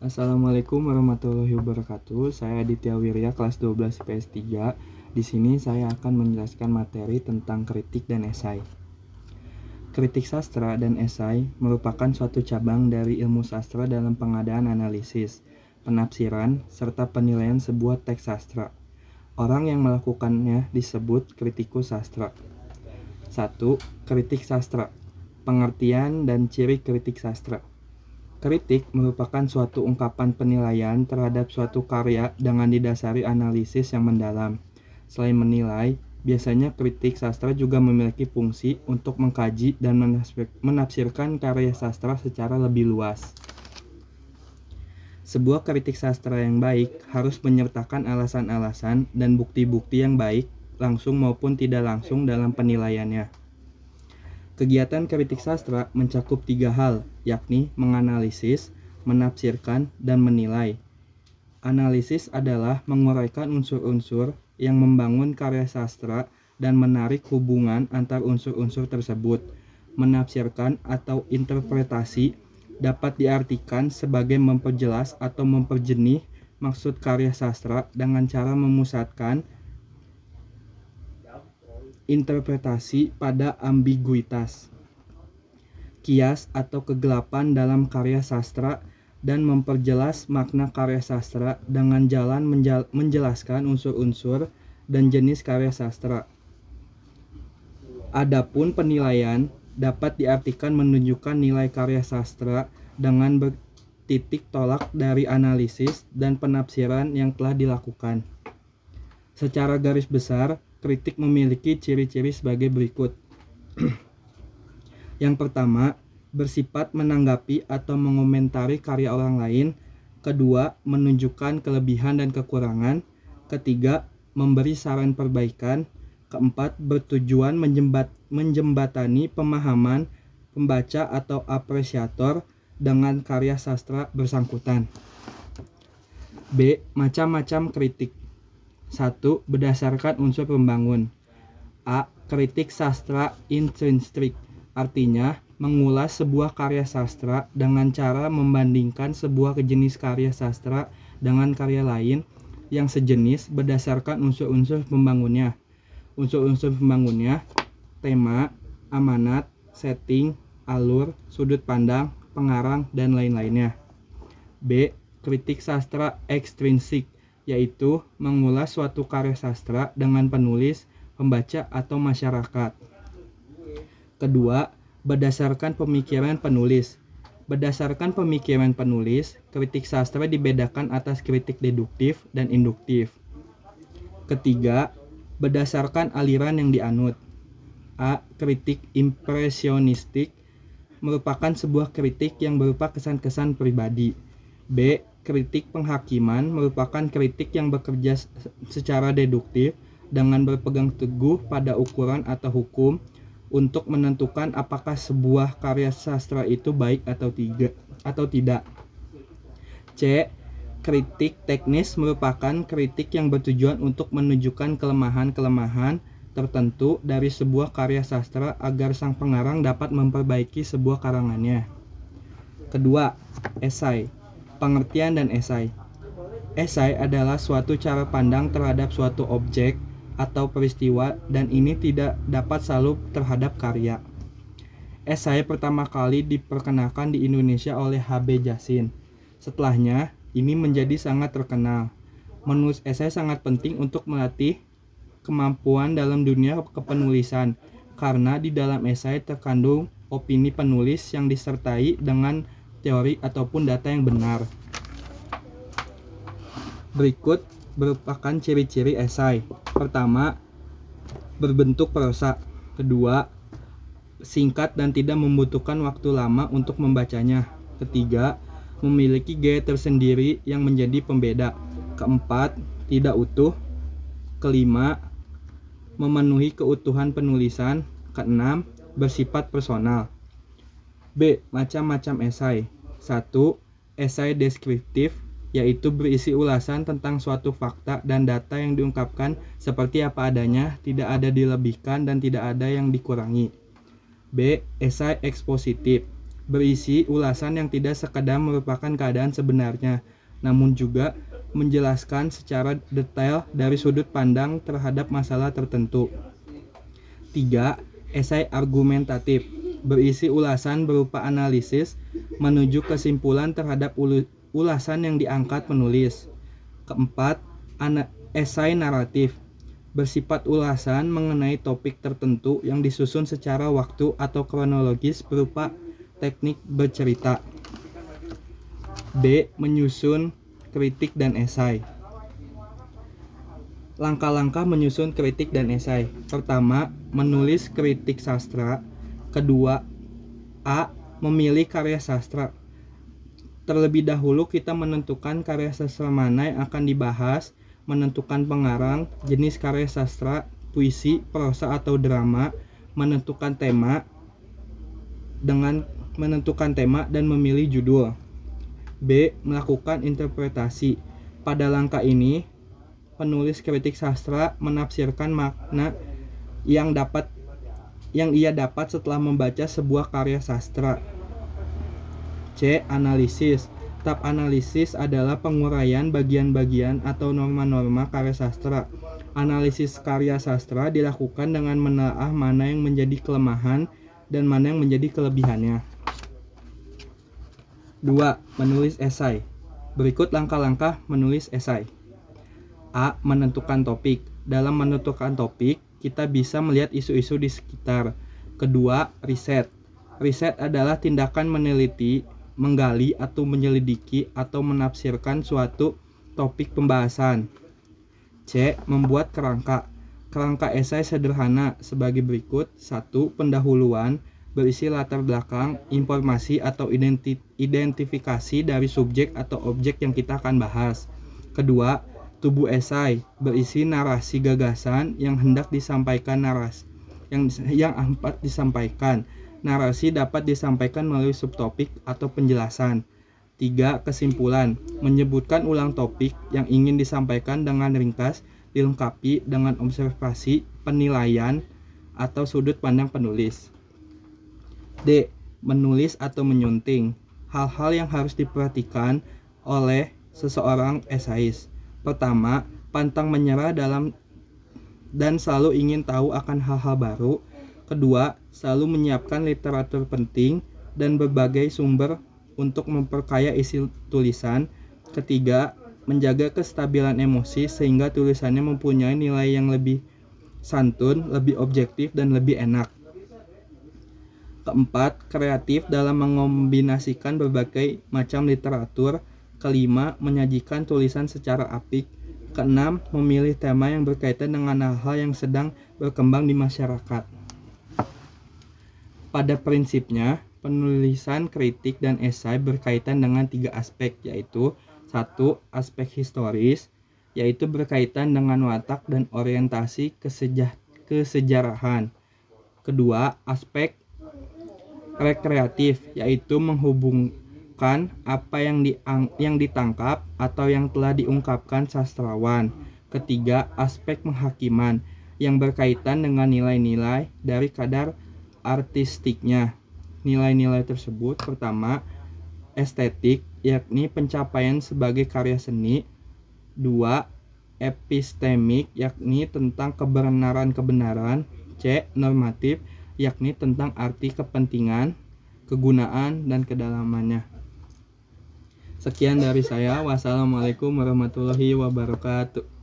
Assalamualaikum warahmatullahi wabarakatuh. Saya Aditya Wirya, kelas 12 IPS 3. Di sini saya akan menjelaskan materi tentang kritik dan esai. Kritik sastra dan esai merupakan suatu cabang dari ilmu sastra dalam pengadaan analisis, penafsiran, serta penilaian sebuah teks sastra. Orang yang melakukannya disebut kritikus sastra. 1. Kritik sastra. Pengertian dan ciri kritik sastra. Kritik merupakan suatu ungkapan penilaian terhadap suatu karya dengan didasari analisis yang mendalam. Selain menilai, biasanya kritik sastra juga memiliki fungsi untuk mengkaji dan menafsirkan karya sastra secara lebih luas. Sebuah kritik sastra yang baik harus menyertakan alasan-alasan dan bukti-bukti yang baik, langsung maupun tidak langsung dalam penilaiannya. Kegiatan kritik sastra mencakup 3 hal, yakni menganalisis, menafsirkan, dan menilai. Analisis adalah menguraikan unsur-unsur yang membangun karya sastra dan menarik hubungan antar unsur-unsur tersebut. Menafsirkan atau interpretasi dapat diartikan sebagai memperjelas atau memperjenih maksud karya sastra dengan cara memusatkan interpretasi pada ambiguitas, kias atau kegelapan dalam karya sastra, dan memperjelas makna karya sastra dengan jalan menjelaskan unsur-unsur dan jenis karya sastra. Adapun penilaian dapat diartikan menunjukkan nilai karya sastra dengan bertitik tolak dari analisis dan penafsiran yang telah dilakukan. Secara garis besar, kritik memiliki ciri-ciri sebagai berikut. Yang pertama, bersifat menanggapi atau mengomentari karya orang lain. Kedua, menunjukkan kelebihan dan kekurangan. Ketiga, memberi saran perbaikan. Keempat, bertujuan menjembatani pemahaman pembaca atau apresiator dengan karya sastra bersangkutan. B. Macam-macam kritik. 1. Berdasarkan unsur pembangun. A. Kritik sastra intrinsik, artinya mengulas sebuah karya sastra dengan cara membandingkan sebuah jenis karya sastra dengan karya lain yang sejenis berdasarkan unsur-unsur pembangunnya. Unsur-unsur pembangunnya: tema, amanat, setting, alur, sudut pandang, pengarang, dan lain-lainnya. B. Kritik sastra ekstrinsik, yaitu mengulas suatu karya sastra dengan penulis, pembaca, atau masyarakat. Kedua, berdasarkan pemikiran penulis. Berdasarkan pemikiran penulis, kritik sastra dibedakan atas kritik deduktif dan induktif. Ketiga, berdasarkan aliran yang dianut. A. Kritik impresionistik merupakan sebuah kritik yang berupa kesan-kesan pribadi. B. Kritik penghakiman merupakan kritik yang bekerja secara deduktif dengan berpegang teguh pada ukuran atau hukum untuk menentukan apakah sebuah karya sastra itu baik atau tidak. C. Kritik teknis merupakan kritik yang bertujuan untuk menunjukkan kelemahan-kelemahan tertentu dari sebuah karya sastra agar sang pengarang dapat memperbaiki sebuah karangannya. Kedua, esai. Pengertian dan esai. Esai adalah suatu cara pandang terhadap suatu objek atau peristiwa, dan ini tidak dapat selalu terhadap karya. Esai pertama kali diperkenalkan di Indonesia oleh H.B. Jahsin. Setelahnya, ini menjadi sangat terkenal. Menulis esai sangat penting untuk melatih kemampuan dalam dunia kepenulisan, karena di dalam esai terkandung opini penulis yang disertai dengan teori ataupun data yang benar. Berikut merupakan ciri-ciri esai. Pertama, berbentuk prosa. Kedua, singkat dan tidak membutuhkan waktu lama untuk membacanya. Ketiga, memiliki gaya tersendiri yang menjadi pembeda. Keempat, tidak utuh. Kelima, memenuhi keutuhan penulisan. Keenam, bersifat personal. B. Macam-macam esai. 1. Esai deskriptif, yaitu berisi ulasan tentang suatu fakta dan data yang diungkapkan seperti apa adanya, tidak ada dilebihkan dan tidak ada yang dikurangi. B. Esai ekspositif, berisi ulasan yang tidak sekadar merupakan keadaan sebenarnya, namun juga menjelaskan secara detail dari sudut pandang terhadap masalah tertentu. 3. Esai argumentatif, berisi ulasan berupa analisis menuju kesimpulan terhadap ulasan yang diangkat penulis. Keempat, esai naratif, bersifat ulasan mengenai topik tertentu yang disusun secara waktu atau kronologis berupa teknik bercerita. B. Menyusun kritik dan esai. Langkah-langkah menyusun kritik dan esai. Pertama, menulis kritik sastra. Kedua, A. Memilih karya sastra. Terlebih dahulu kita menentukan karya sastra mana yang akan dibahas, menentukan pengarang, jenis karya sastra, puisi, prosa atau drama, menentukan tema dan memilih judul. B. Melakukan interpretasi. Pada langkah ini, penulis kritik sastra menafsirkan makna yang ia dapat setelah membaca sebuah karya sastra. C. Analisis. Tahap analisis adalah penguraian bagian-bagian atau norma-norma karya sastra. Analisis karya sastra dilakukan dengan menelaah mana yang menjadi kelemahan dan mana yang menjadi kelebihannya. 2. Menulis esai. Berikut langkah-langkah menulis esai. A. Menentukan topik. Dalam menentukan topik, kita bisa melihat isu-isu di sekitar. Kedua, riset. Riset adalah tindakan meneliti, menggali atau menyelidiki atau menafsirkan suatu topik pembahasan. C. Membuat kerangka. Kerangka esai sederhana sebagai berikut. 1. Pendahuluan, berisi latar belakang, informasi atau identifikasi dari subjek atau objek yang kita akan bahas. Kedua, tubuh esai, berisi narasi gagasan yang hendak disampaikan disampaikan. Narasi dapat disampaikan melalui subtopik atau penjelasan. 3. Kesimpulan, menyebutkan ulang topik yang ingin disampaikan dengan ringkas, dilengkapi dengan observasi, penilaian, atau sudut pandang penulis. D. Menulis atau menyunting. Hal-hal yang harus diperhatikan oleh seseorang esais. Pertama, pantang menyerah dan selalu ingin tahu akan hal-hal baru. Kedua, selalu menyiapkan literatur penting dan berbagai sumber untuk memperkaya isi tulisan. Ketiga, menjaga kestabilan emosi sehingga tulisannya mempunyai nilai yang lebih santun, lebih objektif, dan lebih enak. Keempat, kreatif dalam mengombinasikan berbagai macam literatur. Kelima, menyajikan tulisan secara apik. Keenam, memilih tema yang berkaitan dengan hal-hal yang sedang berkembang di masyarakat. Pada prinsipnya, penulisan kritik dan esai berkaitan dengan 3 aspek, yaitu 1. Aspek historis, yaitu berkaitan dengan watak dan orientasi kesejarahan. Kedua, aspek rekreatif, yaitu menghubungkan apa yang ditangkap atau yang telah diungkapkan sastrawan. Ketiga, aspek penghakiman, yang berkaitan dengan nilai-nilai dari kadar artistiknya. Nilai-nilai tersebut pertama, estetik, yakni pencapaian sebagai karya seni. 2. Epistemik, yakni tentang kebenaran-kebenaran. C. Normatif, yakni tentang arti, kepentingan, kegunaan, dan kedalamannya. Sekian dari saya. Wassalamualaikum warahmatullahi wabarakatuh.